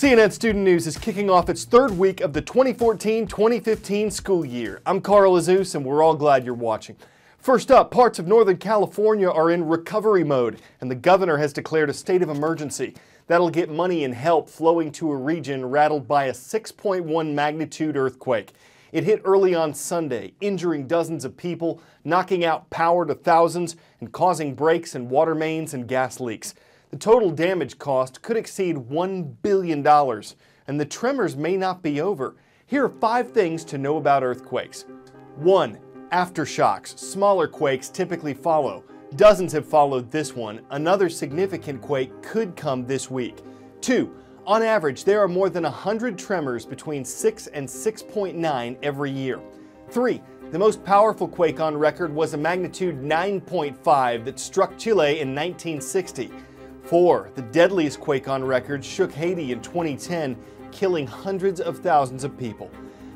CNN Student News is kicking off its third week of the 2014-2015 school year. I'm Carl Azus, and we're all glad you're watching. First up, parts of Northern California are in recovery mode, and the governor has declared a state of emergency. That'll get money and help flowing to a region rattled by a 6.1 magnitude earthquake. It hit early on Sunday, injuring dozens of people, knocking out power to thousands, and causing breaks in water mains and gas leaks. The total damage cost could exceed $1 billion, and the tremors may not be over. Here are 5 things to know about earthquakes. 1. Aftershocks. Smaller quakes typically follow. Dozens have followed this one. Another significant quake could come this week. 2. On average, there are more than 100 tremors between 6 and 6.9 every year. 3. The most powerful quake on record was a magnitude 9.5 that struck Chile in 1960. 4. The deadliest quake on record shook Haiti in 2010, killing hundreds of thousands of people.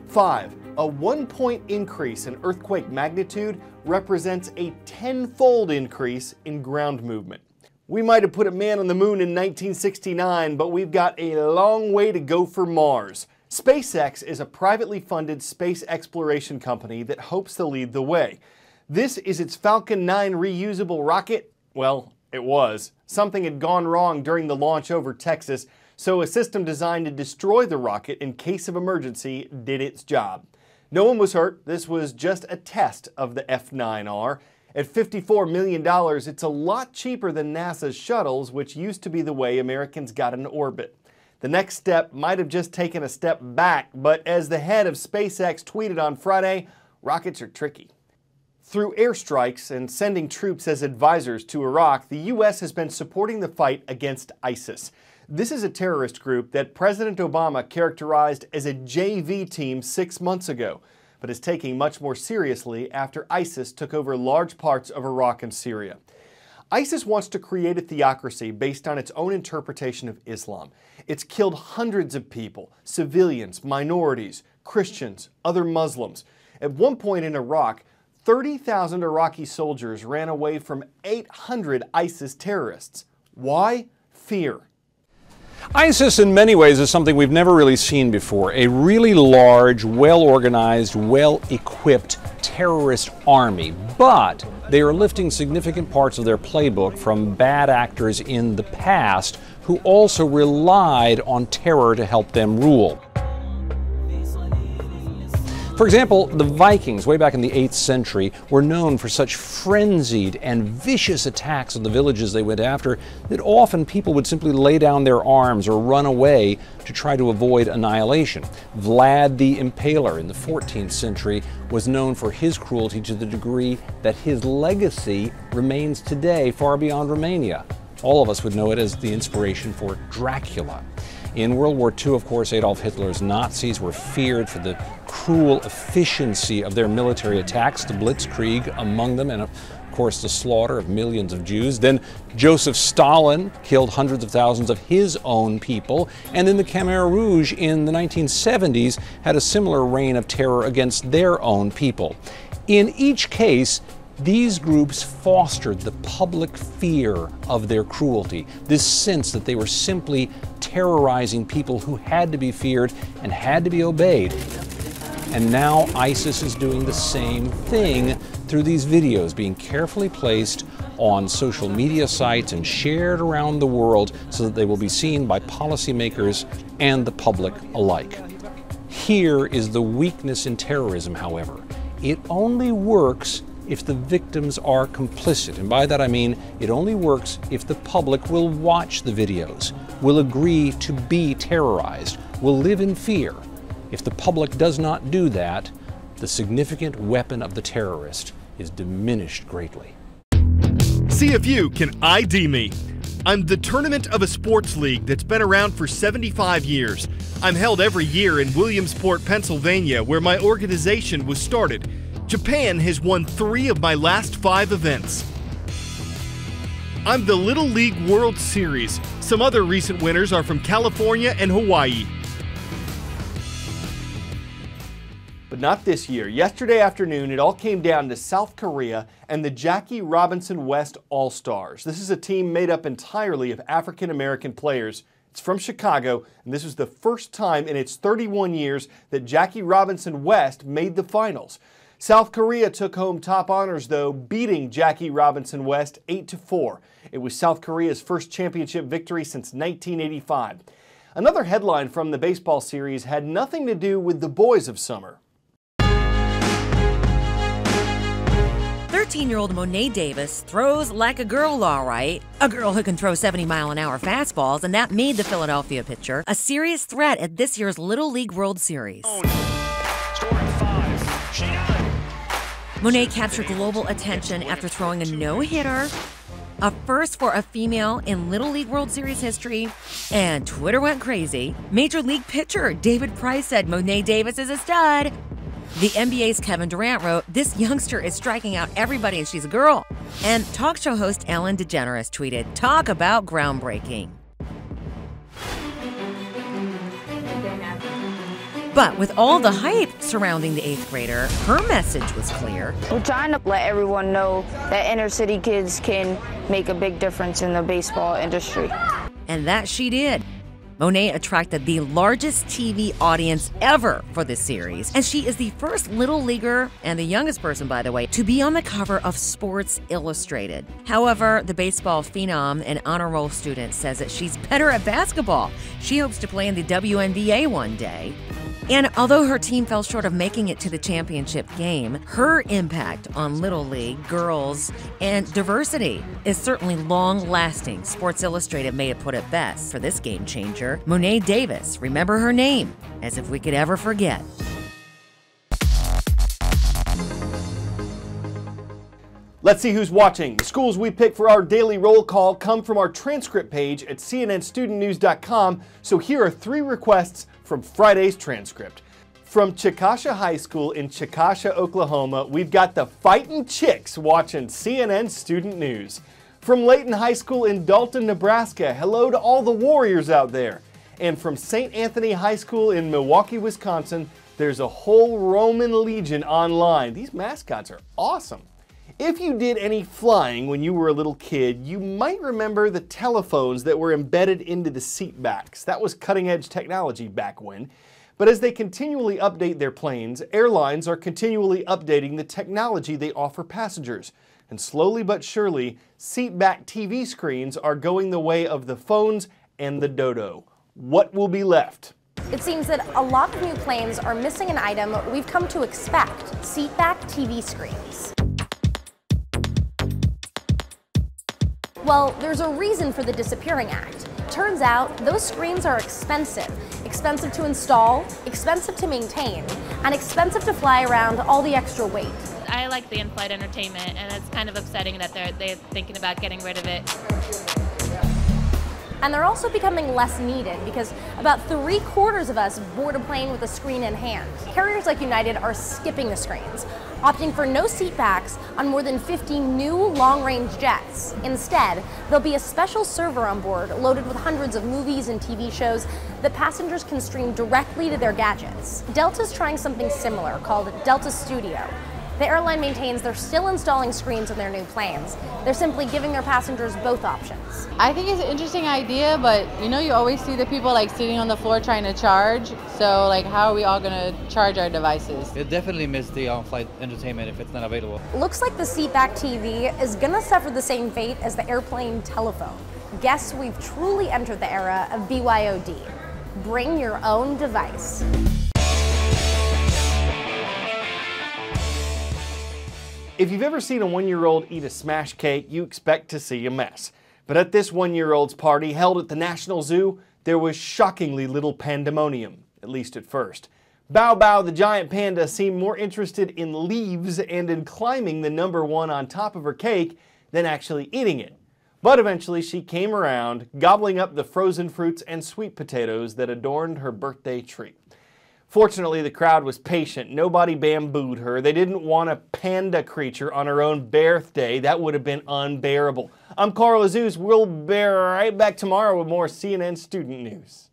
5. A 1-point increase in earthquake magnitude represents a 10-fold increase in ground movement. We might have put a man on the moon in 1969, but we've got a long way to go for Mars. SpaceX is a privately funded space exploration company that hopes to lead the way. This is its Falcon 9 reusable rocket. Well, it was. Something had gone wrong during the launch over Texas, so a system designed to destroy the rocket in case of emergency did its job. No one was hurt. This was just a test of the F9R. At $54 million, it's a lot cheaper than NASA's shuttles, which used to be the way Americans got into orbit. The next step might have just taken a step back, but as the head of SpaceX tweeted on Friday, rockets are tricky. Through airstrikes and sending troops as advisors to Iraq, the U.S. has been supporting the fight against ISIS. This is a terrorist group that President Obama characterized as a JV team 6 months ago, but is taking much more seriously after ISIS took over large parts of Iraq and Syria. ISIS wants to create a theocracy based on its own interpretation of Islam. It's killed hundreds of people, civilians, minorities, Christians, other Muslims. At one point in Iraq, 30,000 Iraqi soldiers ran away from 800 ISIS terrorists. Why? Fear. ISIS in many ways is something we've never really seen before. A really large, well-organized, well-equipped terrorist army. But they are lifting significant parts of their playbook from bad actors in the past who also relied on terror to help them rule. For example, the Vikings, way back in the 8th century, were known for such frenzied and vicious attacks on the villages they went after that often people would simply lay down their arms or run away to try to avoid annihilation. Vlad the Impaler in the 14th century was known for his cruelty to the degree that his legacy remains today far beyond Romania. All of us would know it as the inspiration for Dracula. In World War II, of course, Adolf Hitler's Nazis were feared for the cruel efficiency of their military attacks, the Blitzkrieg among them, and of course the slaughter of millions of Jews. Then Joseph Stalin killed hundreds of thousands of his own people, and then the Khmer Rouge in the 1970s had a similar reign of terror against their own people. In each case, these groups fostered the public fear of their cruelty, this sense that they were simply terrorizing people who had to be feared and had to be obeyed. And now ISIS is doing the same thing through these videos being carefully placed on social media sites and shared around the world so that they will be seen by policymakers and the public alike. Here is the weakness in terrorism, however. It only works if the victims are complicit. And by that I mean it only works if the public will watch the videos, will agree to be terrorized, will live in fear. If the public does not do that, the significant weapon of the terrorist is diminished greatly. See if you can ID me. I'm the tournament of a sports league that's been around for 75 years. I'm held every year in Williamsport, Pennsylvania, where my organization was started. Japan has won 3 of my last 5 events. I'm the Little League World Series. Some other recent winners are from California and Hawaii. But not this year. Yesterday afternoon, it all came down to South Korea and the Jackie Robinson West All-Stars. This is a team made up entirely of African-American players, It's from Chicago, and this was the first time in its 31 years that Jackie Robinson West made the finals. South Korea took home top honors, though, beating Jackie Robinson West 8-4. It was South Korea's first championship victory since 1985. Another headline from the baseball series had nothing to do with the boys of summer. 13-year-old Monet Davis throws like a girl, all right. A girl who can throw 70-mile-an-hour fastballs, and that made the Philadelphia pitcher a serious threat at this year's Little League World Series. Monet captured global attention after throwing a no-hitter, a first for a female in Little League World Series history, and Twitter went crazy. Major League pitcher David Price said Monet Davis is a stud. The NBA's Kevin Durant wrote, "This youngster is striking out everybody and she's a girl." And talk show host Ellen DeGeneres tweeted, "Talk about groundbreaking." But with all the hype surrounding the 8th grader, her message was clear. We're trying to let everyone know that inner city kids can make a big difference in the baseball industry. And that she did. Monet attracted the largest TV audience ever for this series, and she is the first Little Leaguer, and the youngest person, by the way, to be on the cover of Sports Illustrated. However, the baseball phenom and honor roll student says that she's better at basketball. She hopes to play in the WNBA one day. And although her team fell short of making it to the championship game, her impact on Little League, girls, and diversity is certainly long-lasting. Sports Illustrated may have put it best for this game changer. Monet Davis, remember her name, as if we could ever forget. Let's see who's watching. The schools we pick for our daily roll call come from our transcript page at cnnstudentnews.com, so here are 3 requests from Friday's transcript. From Chickasha High School in Chickasha, Oklahoma, we've got the Fightin' Chicks watching CNN Student News. From Layton High School in Dalton, Nebraska, hello to all the Warriors out there. And from St. Anthony High School in Milwaukee, Wisconsin, there's a whole Roman legion online. These mascots are awesome. If you did any flying when you were a little kid, you might remember the telephones that were embedded into the seat backs. That was cutting-edge technology back when. But as they continually update their planes, airlines are continually updating the technology they offer passengers. And slowly but surely, seat-back TV screens are going the way of the phones and the dodo. What will be left? It seems that a lot of new planes are missing an item we've come to expect: seat-back TV screens. Well, there's a reason for the disappearing act. Turns out those screens are expensive. Expensive to install, expensive to maintain, and expensive to fly around all the extra weight. I like the in-flight entertainment, and it's kind of upsetting that they're thinking about getting rid of it. And they're also becoming less needed because about 3/4 of us board a plane with a screen in hand. Carriers like United are skipping the screens, opting for no seat backs on more than 50 new long-range jets. Instead, there'll be a special server on board loaded with hundreds of movies and TV shows that passengers can stream directly to their gadgets. Delta's trying something similar called Delta Studio. The airline maintains they're still installing screens in their new planes. They're simply giving their passengers both options. I think it's an interesting idea, but you always see the people like sitting on the floor trying to charge. So like, how are we all gonna charge our devices? It definitely missed the on-flight entertainment if it's not available. Looks like the seatback TV is gonna suffer the same fate as the airplane telephone. Guess we've truly entered the era of BYOD. Bring your own device. If you've ever seen a 1-year-old eat a smash cake, you expect to see a mess. But at this 1-year-old's party held at the National Zoo, there was shockingly little pandemonium, at least at first. Bao Bao, the giant panda, seemed more interested in leaves and in climbing the number 1 on top of her cake than actually eating it. But eventually she came around, gobbling up the frozen fruits and sweet potatoes that adorned her birthday tree. Fortunately, the crowd was patient. Nobody bambooed her. They didn't want a panda creature on her own birthday. That would have been unbearable. I'm Carl Azus. We'll be right back tomorrow with more CNN Student News.